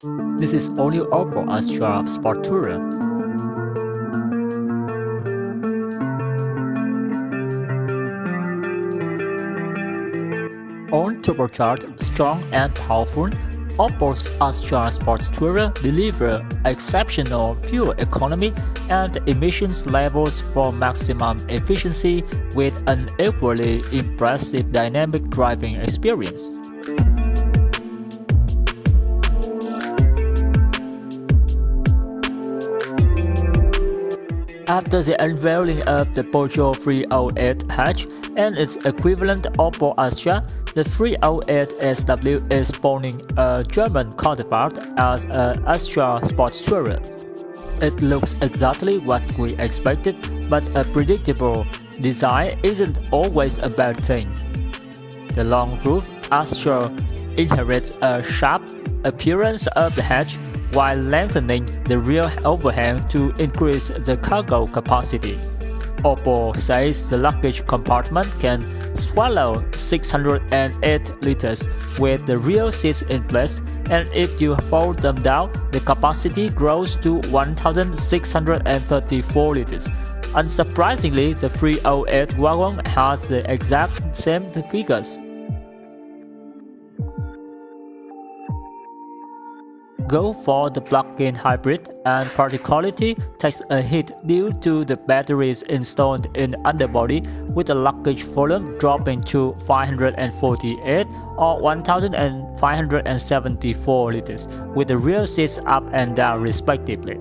This is all-new Opel Astra Sports Tourer. All turbocharged, strong and powerful, Opel Astra Sports Tourer deliver exceptional fuel economy and emissions levels for maximum efficiency with an equally impressive dynamic driving experience. After the unveiling of the Peugeot 308 hatch and its equivalent Opel Astra, the 308 SW is spawning a German counterpart as an Astra Sports Tourer. It looks exactly what we expected, but a predictable design isn't always a bad thing. The long roof Astra inherits a sharp appearance of the hatch while lengthening the rear overhang to increase the cargo capacity. Opel says the luggage compartment can swallow 608 liters with the rear seats in place, and if you fold them down, the capacity grows to 1,634 liters. Unsurprisingly, the 308 wagon has the exact same figures. Go for the plug-in hybrid, and particularly takes a hit due to the batteries installed in the underbody, with the luggage volume dropping to 548 or 1,574 liters, with the rear seats up and down respectively.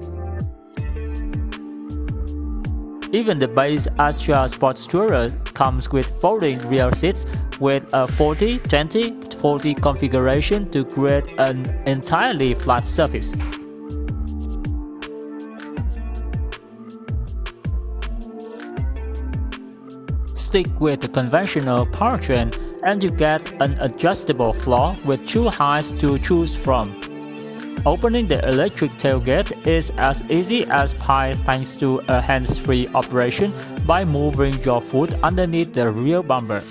Even the base Astra Sports Tourer comes with folding rear seats with a 40-20-40 configuration to create an entirely flat surface. Stick with the conventional powertrain and you get an adjustable floor with two heights to choose from. Opening the electric tailgate is as easy as pie thanks to a hands-free operation by moving your foot underneath the rear bumper.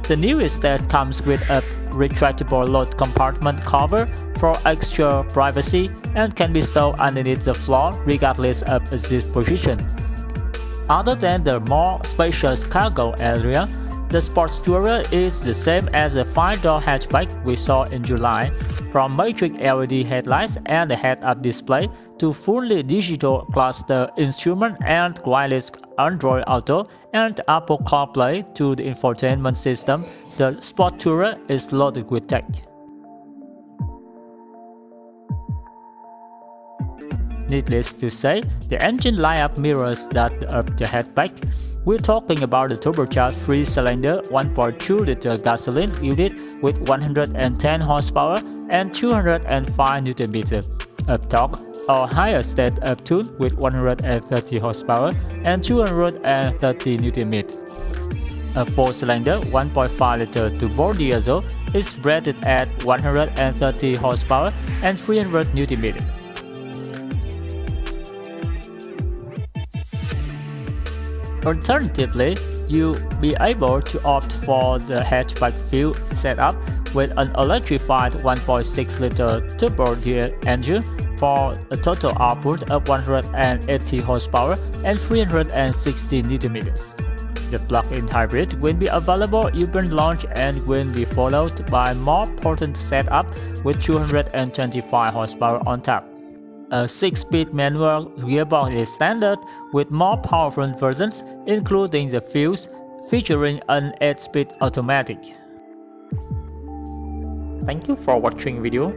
The newest set comes with a retractable load compartment cover for extra privacy and can be stored underneath the floor regardless of its position. Other than the more spacious cargo area, the Sports Tourer is the same as the 5-door hatchback we saw in July, from matrix LED headlights and the head-up display to fully digital cluster instrument and wireless Android Auto and Apple CarPlay to the infotainment system. The Sports Tourer is loaded with tech. Needless to say, the engine lineup mirrors that of the hatchback. We're talking about the turbocharged 3-cylinder 1.2-liter gasoline unit with 110 horsepower and 205 Nm of torque, or higher state of tune with 130 horsepower and 230 Nm. A 4-cylinder 1.5-liter turbo diesel is rated at 130 horsepower and 300 Nm. Alternatively, you'll be able to opt for the hatchback fuel setup with an electrified 1.6-liter turbo diesel engine for a total output of 180 horsepower and 360 Nm. The plug-in hybrid will be available upon launch and will be followed by a more potent setup with 225 horsepower on top. A 6-speed manual gearbox is standard, with more powerful versions including the Fuse, featuring an 8-speed automatic. Thank you for watching video.